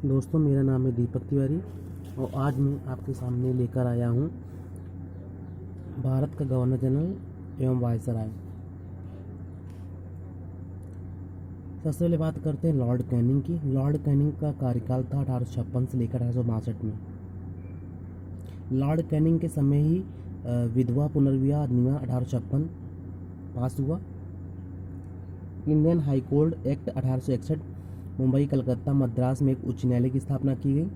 दोस्तों, मेरा नाम है दीपक तिवारी और आज मैं आपके सामने लेकर आया हूँ भारत का गवर्नर जनरल एवं वायसराय। सबसे पहले बात करते हैं लॉर्ड कैनिंग की। लॉर्ड कैनिंग का कार्यकाल था 1856 से लेकर 1862 में। लॉर्ड कैनिंग के समय ही विधवा पुनर्विवाह अधिनियम 1856 पास हुआ। Indian high court act 1861, Mumbai, Calcutta, Madras में एक उच्च न्यायालय की स्थापना की गई।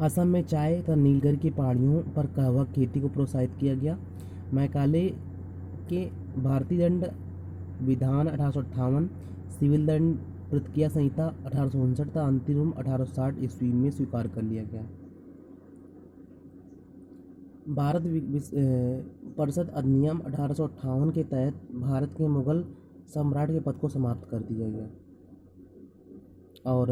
असम में चाय तथा नीलगिरी की पहाड़ियों पर कहवा खेती को प्रोत्साहित किया गया। मैकाले के भारतीय दंड विधान 1858, सिविल दंड प्रतिक्रिया संहिता 1859 तथा अंतरिम 1860 ईस्वी में स्वीकार कर लिया गया। भारत परिषद अधिनियम 1858 के तहत भारत के मुगल सम्राट के पद को समाप्त कर दिया गया और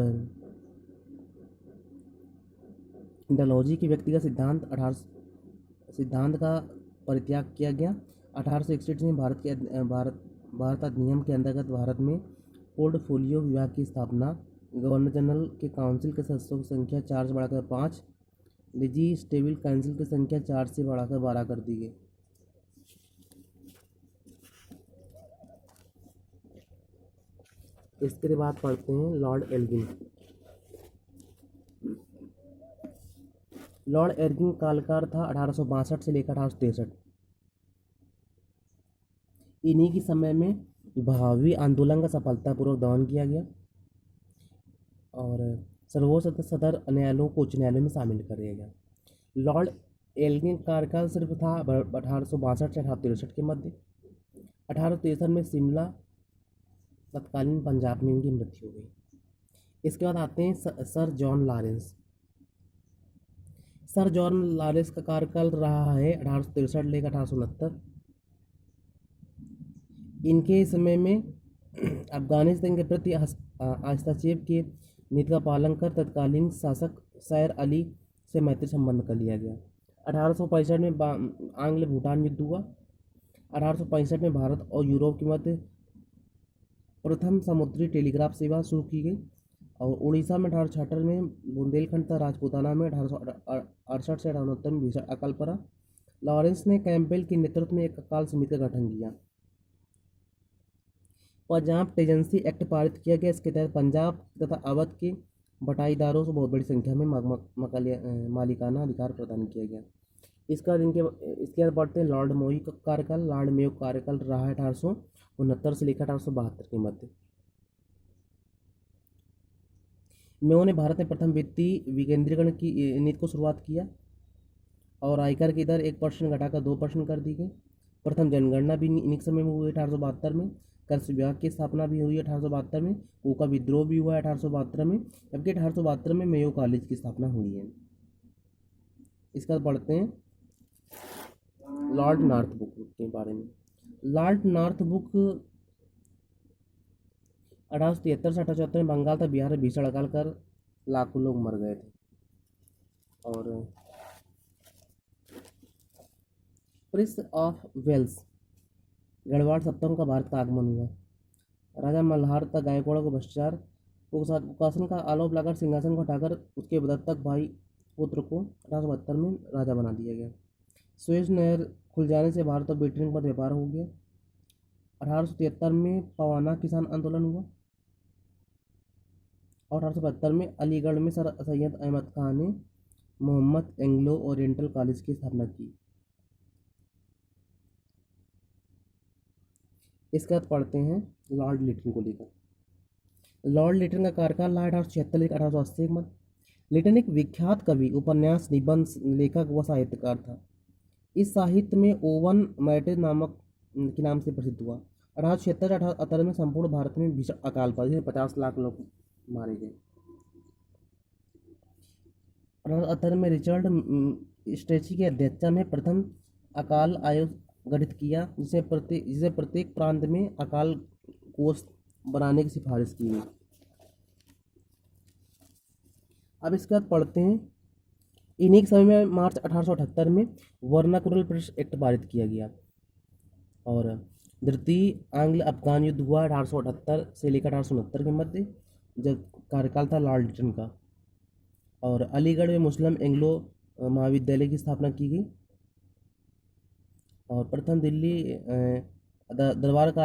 डलहौजी के व्यक्तिगत सिद्धांत का परित्याग किया गया। 1861 में भारत अधिनियम के अंतर्गत भारत में पोर्टफोलियो विभाग की स्थापना, गवर्नर जनरल के काउंसिल के सदस्यों की संख्या 4 से बढ़ाकर 5, लेजिस्लेटिव काउंसिल की संख्या 4 से बढ़ाकर 12 कर दी गई। इसके बाद पढ़ते हैं लॉर्ड एल्गिन। लॉर्ड एल्गिन कालकार था 1862 से लेकर 1863। इन्हीं के समय में बहावी आंदोलन का सफलतापूर्वक दमन किया गया और सर्वोच्च सदर न्यायालयों को उच्च न्यायालय में शामिल कर दिया गया। लॉर्ड एल्गिन कार्यकाल सिर्फ था 1862 से 1863 के मध्य। 1863 में शिमला तत्कालीन पंजाब में इनकी मृत्यु हो गई। इसके बाद आते हैं sir John Lawrence. Sir John Lawrence का कार्यकाल रहा है 1863 लेकर 1869। इनके समय में अफगानिस्तान के प्रति हस्तक्षेप के नीति का पालन कर तत्कालीन शासक सैर अली से मैत्री संबंध कर लिया गया। 1865 में आंग्ल भूटान युद्ध हुआ। 1865 में भारत और यूरोप के मध्य प्रथम समुद्री टेलीग्राफ सेवा शुरू की गई और उड़ीसा में 1876 में बुंदेलखंड तथा राजपूताना में 1868 से 1869 में भीषण अकाल पड़ा। लॉरेंस ने कैंपबेल के नेतृत्व में एक अकाल समिति का गठन किया। पंजाब टेजेंसी एक्ट पारित किया गया। इसके तहत पंजाब तथा अवध के बटाईदारों को बहुत बड़ी संख्या में मालिकाना अधिकार प्रदान किया गया। इसके बाद बढ़ते हैं लॉर्ड मोई का कार्यकाल। लॉर्ड मेयो का कार्यकाल रहा है 1869 से लेकर 1872 के मध्य। मेयो ने भारत में प्रथम वित्तीय विकेंद्रीकरण की नीति को शुरुआत किया और आयकर की दर 1% घटाकर 2% कर दी गई। प्रथम जनगणना भी इन्हीं समय में हुई 1872 में। कृषि विभाग की स्थापना भी हुई 1872 में। कोका विद्रोह भी हुआ 1872 में, जबकि 1872 में मेयो कॉलेज की स्थापना हुई है। इसके बाद पढ़ते हैं लॉर्ड नॉर्थ बुक के बारे में। लॉर्ड नॉर्थ बुक 1873 से 1874 में बंगाल तथा बिहार में भीषण अकाल कर लाखों लोग मर गए थे। और प्रिंस ऑफ वेल्स गढ़वाल सप्तम का भारत का आगमन हुआ। राजा मल्हार तथा गायकवाड़ को भ्रष्टाचार कुशासन का आरोप लगाकर सिंहासन को हटाकर उसके दत्तक भाई पुत्र को 1872 में राजा बना दिया गया। सुएज नहर खुल जाने से भारत और ब्रिटेन पर व्यापार हो गया। 1873 में पवाना किसान आंदोलन हुआ और 1872 में अलीगढ़ में सर सैयद अहमद खान ने मोहम्मद एंग्लो ओरिएंटल कॉलेज की स्थापना की। इसके बाद पढ़ते हैं लॉर्ड लिटन को लेकर। लॉर्ड लिटन का कार्यकाल रहा 1876 लेकर 1880 के मध्य। लिटन एक विख्यात कवि, उपन्यास, निबंध लेखक व साहित्यकार था। इस साहित्य में ओवन मैटिस नामक के नाम से प्रसिद्ध हुआ। 1876 से 1878 में संपूर्ण भारत में भीषण अकाल पड़ा जिसमें 50 लाख लोग मारे गए। 1878 में रिचर्ड स्ट्रेची की अध्यक्षता में प्रथम अकाल आयोग गठित किया जिसे प्रत्येक प्रांत में अकाल कोष बनाने की सिफारिश की गई। अब इसके बाद पढ़ते हैं इन्हीं के समय में मार्च 1878 में वर्नाकुलर ब्रिटिश एक्ट पारित किया गया और द्वितीय आंग्ल अफगान युद्ध हुआ 1878 से लेकर 1869 के मध्य। जब कार्यकाल था लॉर्ड लिटन का। और अलीगढ़ में मुस्लिम एंग्लो महाविद्यालय की स्थापना की गई। और प्रथम दिल्ली दरबार का